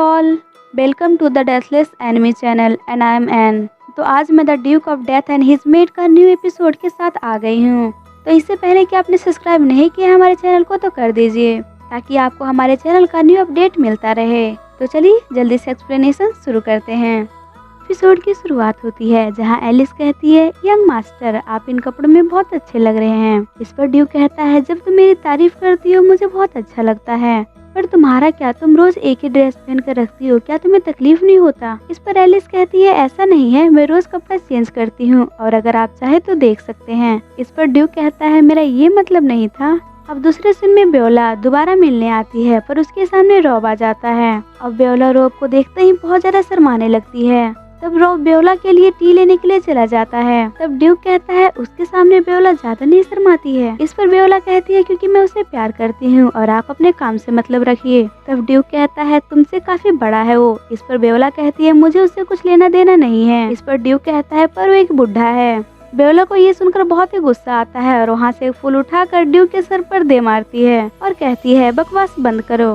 All, welcome to the deathless enemy channel and I am N. तो आज मैं the duke of death and his mate का new episode के साथ आ गई हूँ। तो इससे पहले कि आपने सब्सक्राइब नहीं किया हमारे चैनल को तो कर दीजिए ताकि आपको हमारे चैनल का न्यू अपडेट मिलता रहे। तो चलिए जल्दी से एक्सप्लेनेशन शुरू करते हैं। एपिसोड की शुरुआत होती है जहां एलिस कहती है, यंग मास्टर आप इन कपड़ों में बहुत अच्छे लग रहे हैं। इस पर ड्यूक कहता है, जब तुम मेरी तारीफ करती हो मुझे बहुत अच्छा लगता है, पर तुम्हारा क्या, तुम रोज एक ही ड्रेस पहन कर रखती हो, क्या तुम्हें तकलीफ नहीं होता? इस पर एलिस कहती है, ऐसा नहीं है, मैं रोज कपड़ा चेंज करती हूँ और अगर आप चाहे तो देख सकते हैं। इस पर ड्यूक कहता है, मेरा ये मतलब नहीं था। अब दूसरे सीन में बेओला दोबारा मिलने आती है पर उसके सामने रॉब आ जाता है। अब बेओला रॉब को देखते ही बहुत ज्यादा शर्माने लगती है। तब रॉब बेओला के लिए टी लेने के लिए चला जाता है। तब ड्यूक कहता है, उसके सामने बेओला ज्यादा नहीं शर्माती है? इस पर बेओला कहती है, क्योंकि मैं उसे प्यार करती हूँ और आप अपने काम से मतलब रखिए। तब ड्यूक कहता है, तुमसे काफी बड़ा है वो। इस पर बेओला कहती है, मुझे उससे कुछ लेना देना नहीं है। इस पर ड्यूक कहता है, पर वो एक बुढ़ा है। बेओला को ये सुनकर बहुत ही गुस्सा आता है और वहाँ से एक फूल उठाकर ड्यूक के सर पर दे मारती है और कहती है, बकवास बंद करो।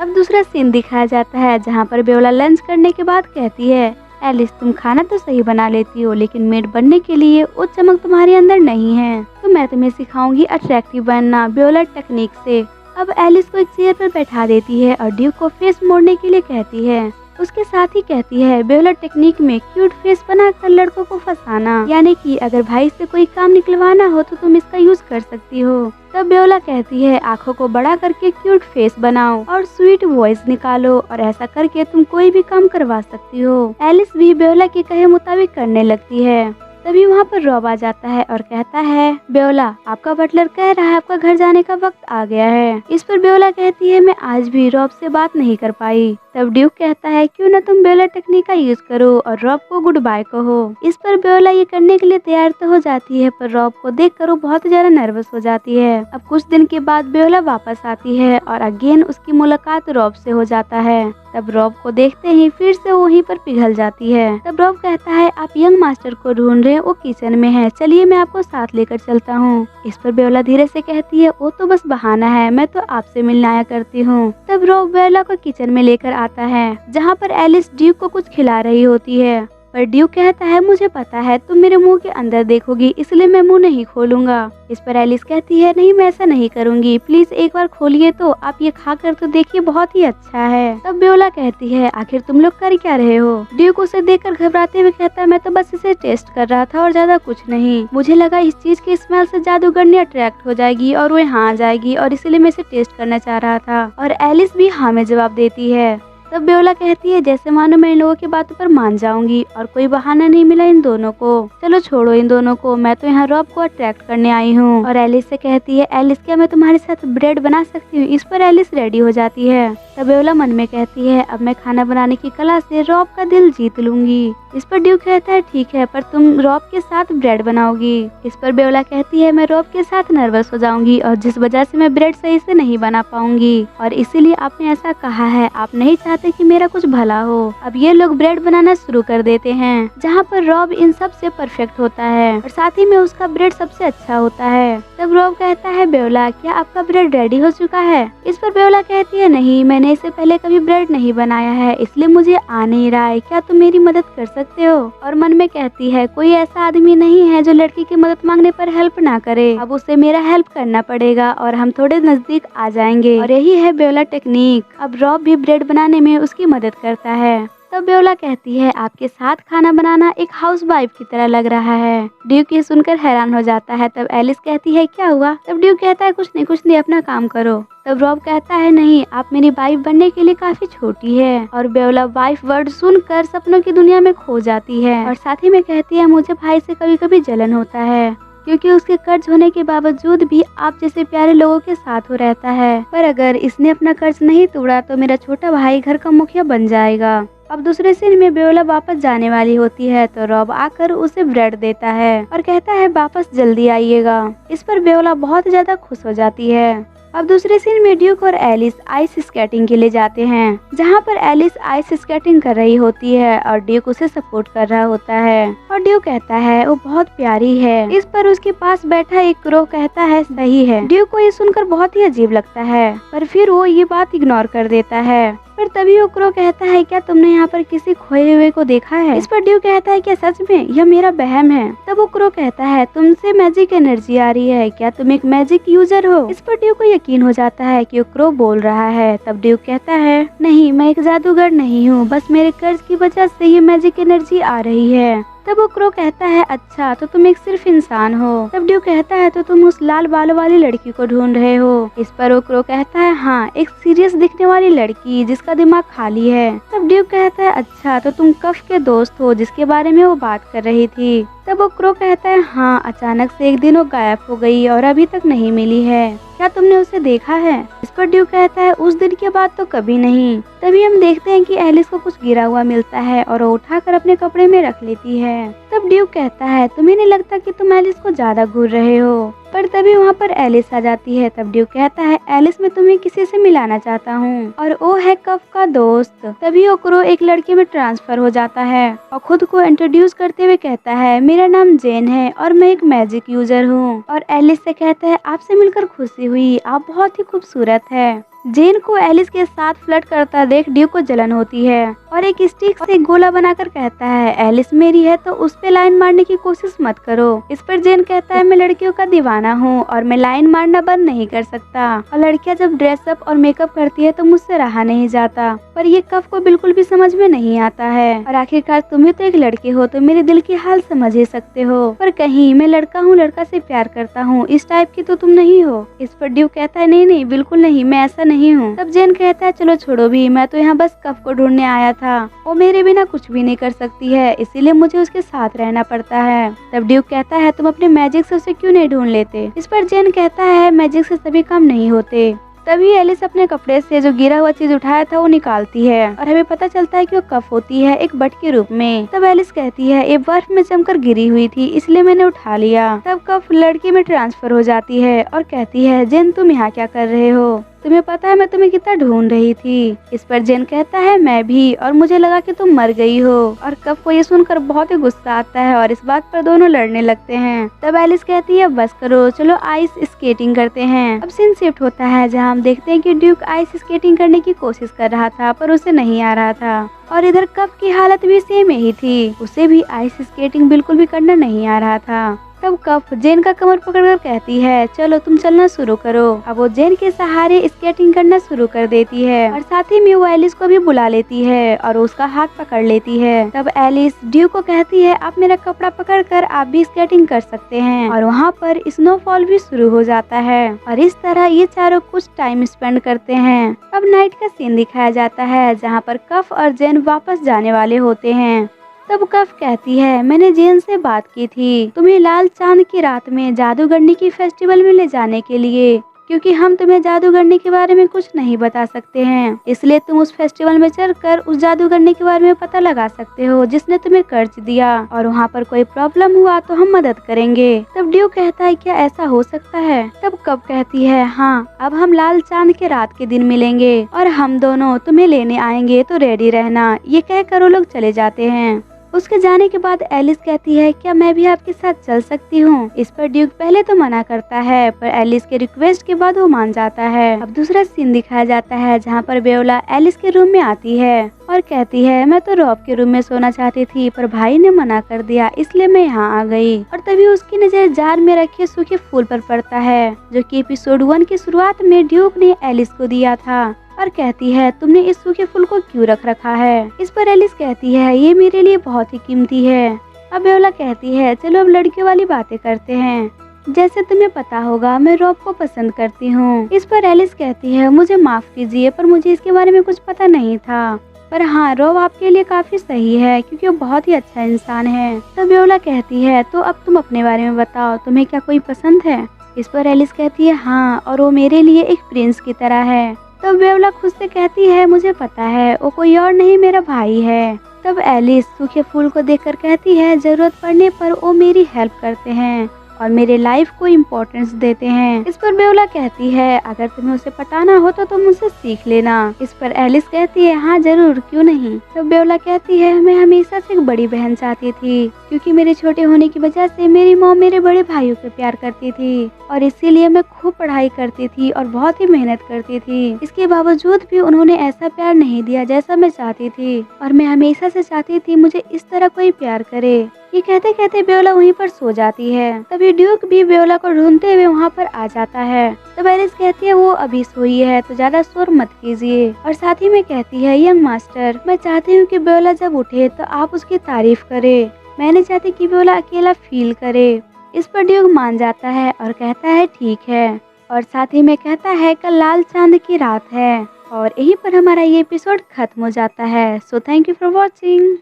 अब दूसरा सीन दिखाया जाता है जहाँ पर बेओला लंच करने के बाद कहती है, एलिस तुम खाना तो सही बना लेती हो लेकिन मेड बनने के लिए वो चमक तुम्हारे अंदर नहीं है, तो मैं तुम्हें सिखाऊंगी अट्रैक्टिव बनना बेओला टेक्निक से। अब एलिस को एक चेयर पर बैठा देती है और ड्यूक को फेस मोड़ने के लिए कहती है। उसके साथ ही कहती है, बेओला टेक्निक में क्यूट फेस बनाकर लड़कों को फंसाना, यानी कि अगर भाई से कोई काम निकलवाना हो तो तुम इसका यूज कर सकती हो। तब बेओला कहती है, आंखों को बड़ा करके क्यूट फेस बनाओ और स्वीट वॉइस निकालो और ऐसा करके तुम कोई भी काम करवा सकती हो। एलिस भी बेओला के कहे मुताबिक करने लगती है। तभी वहाँ पर रॉब आ जाता है और कहता है, बेओला आपका बटलर कह रहा है आपका घर जाने का वक्त आ गया है। इस पर बेओला कहती है, मैं आज भी रॉब से बात नहीं कर पाई। तब ड्यूक कहता है, क्यों न तुम बेओला टेक्निक का यूज करो और रॉब को गुड बाय कहो। इस पर बेओला ये करने के लिए तैयार तो हो जाती है पर रॉब को देख कर वो बहुत ज्यादा नर्वस हो जाती है। अब कुछ दिन के बाद बेओला वापस आती है और अगेन उसकी मुलाकात रॉब से हो जाता है। तब रॉब को देखते ही फिर से वहीं पर पिघल जाती है। तब रॉब कहता है, आप यंग मास्टर को ढूंढ रहे हैं, वो किचन में है, चलिए मैं आपको साथ लेकर चलता हूँ। इस पर बेओला धीरे से कहती है, वो तो बस बहाना है, मैं तो आपसे मिलने आया करती हूँ। तब रॉब बेओला को किचन में लेकर आता है जहाँ पर एलिस ड्यूक को कुछ खिला रही होती है। पर ड्यूक कहता है, मुझे पता है तुम मेरे मुंह के अंदर देखोगी इसलिए मैं मुंह नहीं खोलूंगा। इस पर एलिस कहती है, नहीं मैं ऐसा नहीं करूंगी, प्लीज एक बार खोलिए तो, आप ये खाकर तो देखिए बहुत ही अच्छा है। तब बेओला कहती है, आखिर तुम लोग कर क्या रहे हो? ड्यूक उसे देखकर घबराते हुए कहता है, मैं तो बस इसे टेस्ट कर रहा था और ज्यादा कुछ नहीं, मुझे लगा इस चीज की स्मेल से जादूगरनी अट्रैक्ट हो जाएगी और वो यहाँ आ जाएगी और इसीलिए मैं इसे टेस्ट करना चाह रहा था। और एलिस भी हाँ में जवाब देती है। तब बेओला कहती है, जैसे मानो मैं इन लोगों की बातों पर मान जाऊंगी और कोई बहाना नहीं मिला इन दोनों को, चलो छोड़ो इन दोनों को, मैं तो यहाँ रॉब को अट्रैक्ट करने आई हूँ। और एलिस से कहती है, एलिस क्या मैं तुम्हारे साथ ब्रेड बना सकती हूँ? इस पर एलिस रेडी हो जाती है। तब बेओला मन में कहती है, अब मैं खाना बनाने की कला से रॉब का दिल जीत लूंगी। इस पर ड्यूक कहता है, ठीक है पर तुम रॉब के साथ ब्रेड बनाओगी। इस पर बेओला कहती है, मैं रॉब के साथ नर्वस हो जाऊंगी और जिस वजह से मैं ब्रेड सही से नहीं बना पाऊंगी और इसीलिए आपने ऐसा कहा है, आप नहीं चाहते कि मेरा कुछ भला हो। अब ये लोग ब्रेड बनाना शुरू कर देते हैं जहाँ पर रॉब इन सब से परफेक्ट होता है और साथ ही में उसका ब्रेड सबसे अच्छा होता है। तब रॉब कहता है, बेओला क्या आपका ब्रेड रेडी हो चुका है? इस पर बेओला कहती है, नहीं मैंने इससे पहले कभी ब्रेड नहीं बनाया है इसलिए मुझे आ नहीं रहा है, क्या तुम मेरी मदद कर सकते हो? और मन में कहती है, कोई ऐसा आदमी नहीं है जो लड़की की मदद मांगने पर हेल्प ना करे, अब उसे मेरा हेल्प करना पड़ेगा और हम थोड़े नजदीक आ जाएंगे और यही है बेओला टेक्निक। अब रॉब भी ब्रेड बनाने में उसकी मदद करता है। तब बेओला कहती है, आपके साथ खाना बनाना एक हाउसवाइफ की तरह लग रहा है। ड्यूक ये सुनकर हैरान हो जाता है। तब एलिस कहती है, क्या हुआ? तब ड्यूक कहता है, कुछ नहीं अपना काम करो। तब रॉब कहता है, नहीं आप मेरी वाइफ बनने के लिए काफी छोटी है। और बेओला वाइफ वर्ड सुनकर सपनों की दुनिया में खो जाती है और साथ ही में कहती है, मुझे भाई से कभी कभी जलन होता है क्योंकि उसके कर्ज होने के बावजूद भी आप जैसे प्यारे लोगों के साथ वो रहता है, पर अगर इसने अपना कर्ज नहीं तोड़ा तो मेरा छोटा भाई घर का मुखिया बन जाएगा। अब दूसरे सीन में बेओला वापस जाने वाली होती है तो रॉब आकर उसे ब्रेड देता है और कहता है, वापस जल्दी आइएगा। इस पर बेओला बहुत ज्यादा खुश हो जाती है। अब दूसरे सीन में ड्यूक और एलिस आइस स्केटिंग के लिए जाते हैं जहाँ पर एलिस आइस स्केटिंग कर रही होती है और ड्यूक उसे सपोर्ट कर रहा होता है और ड्यूक कहता है, वो बहुत प्यारी है। इस पर उसके पास बैठा एक क्रो कहता है, सही है। ड्यूक को ये सुनकर बहुत ही अजीब लगता है पर फिर वो ये बात इग्नोर कर देता है। पर तभी ओक्रो कहता है क्या तुमने यहाँ पर किसी खोए हुए को देखा है? इस पर ड्यू कहता है क्या सच में? यह मेरा वहम है। तब ओक्रो कहता है तुमसे मैजिक एनर्जी आ रही है, क्या तुम एक मैजिक यूजर हो? इस पर ड्यू को यकीन हो जाता है कि ओक्रो बोल रहा है। तब ड्यू कहता है नहीं, मैं एक जादूगर नहीं हूँ, बस मेरे कर्ज की वजह से ये मैजिक एनर्जी आ रही है। तब ओक्रो कहता है अच्छा तो तुम एक सिर्फ इंसान हो। तब ड्यू कहता है तो तुम उस लाल बालों वाली लड़की को ढूंढ रहे हो? इस पर ओक्रो कहता है हाँ, एक सीरियस दिखने वाली लड़की जिसका दिमाग खाली है। तब ड्यू कहता है अच्छा तो तुम कफ के दोस्त हो जिसके बारे में वो बात कर रही थी। तब ओक्रो कहता है हाँ, अचानक से एक दिन वो गायब हो गई और अभी तक नहीं मिली है, क्या तुमने उसे देखा है? इस पर ड्यू कहता है उस दिन के बाद तो कभी नहीं। तभी हम देखते हैं कि एलिस को कुछ गिरा हुआ मिलता है और वो उठाकर अपने कपड़े में रख लेती है। तब ड्यू कहता है तुम्हें नहीं लगता कि तुम एलिस को ज्यादा घूर रहे हो? पर तभी वहाँ पर एलिस आ जाती है। तब ड्यू कहता है एलिस मैं तुम्हें किसी से मिलाना चाहता हूँ और वो है कफ का दोस्त। तभी ओक्रो एक लड़के में ट्रांसफर हो जाता है और खुद को इंट्रोड्यूस करते हुए कहता है मेरा नाम जेन है और मैं एक मैजिक यूजर हूँ। और एलिस से कहता है आपसे मिलकर खुशी हुई, आप बहुत ही खूबसूरत है। जेन को एलिस के साथ फ्लर्ट करता देख ड्यू को जलन होती है और एक स्टिक से गोला बनाकर कहता है एलिस मेरी है तो उस पे लाइन मारने की कोशिश मत करो। इस पर जेन कहता है मैं लड़कियों का दीवाना हूँ और मैं लाइन मारना बंद नहीं कर सकता, और लड़कियां जब ड्रेसअप और मेकअप करती है तो मुझसे रहा नहीं जाता। पर ये कफ को बिल्कुल भी समझ में नहीं आता है और आखिरकार तुम्हें तो एक लड़के हो तो मेरे दिल की हाल समझ ही सकते हो, पर कहीं मैं लड़का हूँ, लड़का से प्यार करता हूँ, इस टाइप की तो तुम नहीं हो। इस पर ड्यू कहता है नहीं नहीं बिल्कुल नहीं, मैं ऐसा नहीं हूँ। तब जेन कहता है चलो छोड़ो भी, मैं तो यहाँ बस कफ को ढूंढने आया था, वो मेरे बिना कुछ भी नहीं कर सकती है, इसीलिए मुझे उसके साथ रहना पड़ता है। तब ड्यूक कहता है तुम अपने मैजिक से उसे क्यों नहीं ढूंढ लेते? इस पर जेन कहता है मैजिक से सभी काम नहीं होते। तभी एलिस अपने कपड़े से जो गिरा हुआ चीज उठाया था वो निकालती है और हमें पता चलता है कि वो कफ होती है एक बट के रूप में। तब एलिस कहती है ये बर्फ में जमकर गिरी हुई थी इसलिए मैंने उठा लिया। तब कफ लड़की में ट्रांसफर हो जाती है और कहती है जेन तुम यहाँ क्या कर रहे हो? तुम्हें पता है मैं तुम्हें कितना ढूंढ रही थी। इस पर जेन कहता है मैं भी, और मुझे लगा कि तुम मर गई हो। और कफ को ये सुनकर बहुत ही गुस्सा आता है और इस बात पर दोनों लड़ने लगते हैं। तब एलिस कहती है बस करो, चलो आइस स्केटिंग करते हैं। अब सीन शिफ्ट होता है जहाँ हम देखते हैं कि ड्यूक आइस स्केटिंग करने की कोशिश कर रहा था पर उसे नहीं आ रहा था, और इधर कफ की हालत भी सेम ही थी, उसे भी आइस स्केटिंग बिल्कुल भी करना नहीं आ रहा था। तब कफ जेन का कमर पकड़कर कहती है चलो तुम चलना शुरू करो। अब वो जेन के सहारे स्केटिंग करना शुरू कर देती है और साथ ही में वो एलिस को भी बुला लेती है और उसका हाथ पकड़ लेती है। तब एलिस ड्यू को कहती है आप मेरा कपड़ा पकड़कर आप भी स्केटिंग कर सकते हैं, और वहाँ पर स्नोफॉल भी शुरू हो जाता है और इस तरह ये चारों कुछ टाइम स्पेंड करते हैं। अब नाइट का सीन दिखाया जाता है जहाँ पर कफ और जेन वापस जाने वाले होते हैं। तब कफ कहती है मैंने जेन से बात की थी तुम्हें लाल चांद की रात में जादूगरनी की फेस्टिवल में ले जाने के लिए, क्योंकि हम तुम्हें जादूगरनी के बारे में कुछ नहीं बता सकते हैं, इसलिए तुम उस फेस्टिवल में चलकर उस जादूगरनी के बारे में पता लगा सकते हो जिसने तुम्हें कर्ज दिया, और वहाँ पर कोई प्रॉब्लम हुआ तो हम मदद करेंगे। तब ड्यू कहता है क्या ऐसा हो सकता है? तब कफ कहती है हाँ, अब हम लाल चांद के रात के दिन मिलेंगे और हम दोनों तुम्हें लेने आएंगे तो रेडी रहना। ये कहकर वो लोग चले जाते हैं। उसके जाने के बाद एलिस कहती है क्या मैं भी आपके साथ चल सकती हूँ? इस पर ड्यूक पहले तो मना करता है पर एलिस के रिक्वेस्ट के बाद वो मान जाता है। अब दूसरा सीन दिखाया जाता है जहाँ पर बेओला एलिस के रूम में आती है और कहती है मैं तो रॉब के रूम में सोना चाहती थी पर भाई ने मना कर दिया इसलिए मैं यहाँ आ गई। और तभी उसकी नजर जार में रखे सूखे फूल पर पड़ता है जो कि एपिसोड 1 की शुरुआत में ड्यूक ने एलिस को दिया था, और कहती है तुमने इस सूखे फूल को क्यों रख रखा है? इस पर एलिस कहती है ये मेरे लिए बहुत ही कीमती है। अब बेओला कहती है चलो अब लड़कियों वाली बातें करते हैं, जैसे तुम्हें पता होगा मैं रॉब को पसंद करती हूँ। इस पर एलिस कहती है मुझे माफ कीजिए पर मुझे इसके बारे में कुछ पता नहीं था, पर हाँ रॉब आपके लिए काफी सही है क्योंकि वो बहुत ही अच्छा इंसान है। तब बेओला कहती है तो अब तुम अपने बारे में बताओ, तुम्हें क्या कोई पसंद है? इस पर एलिस कहती है हाँ, और वो मेरे लिए एक प्रिंस की तरह है। तब बेओला खुद से कहती है मुझे पता है वो कोई और नहीं मेरा भाई है। तब एलिस सूखे फूल को देखकर कहती है जरूरत पड़ने पर वो मेरी हेल्प करते हैं और मेरे लाइफ को इम्पोर्टेंस देते हैं। इस पर बेओला कहती है अगर तुम्हें उसे पटाना हो तो तुम उसे सीख लेना। इस पर एलिस कहती है हाँ जरूर, क्यों नहीं। तो बेओला कहती है मैं हमेशा से एक बड़ी बहन चाहती थी, क्योंकि मेरे छोटे होने की वजह से मेरी मॉम मेरे बड़े भाइयों को प्यार करती थी और इसीलिए मैं खूब पढ़ाई करती थी और बहुत ही मेहनत करती थी। इसके बावजूद भी उन्होंने ऐसा प्यार नहीं दिया जैसा मैं चाहती थी और मैं हमेशा से चाहती थी मुझे इस तरह कोई प्यार करे। ये कहते कहते बेओला वहीं पर सो जाती है। तभी ड्यूक भी बेओला को ढूंढते हुए वहाँ पर आ जाता है। तब एलिस कहती है वो अभी सोई है तो ज्यादा शोर मत कीजिए, और साथ ही में कहती है यंग मास्टर मैं चाहती हूँ कि बेओला जब उठे तो आप उसकी तारीफ करें। मैं नहीं चाहती कि बेओला अकेला फील करे। इस पर ड्यूक मान जाता है और कहता है ठीक है, और साथ ही में कहता है कल लाल चांद की रात है। और यहीं पर हमारा ये एपिसोड खत्म हो जाता है। So thank you for watching.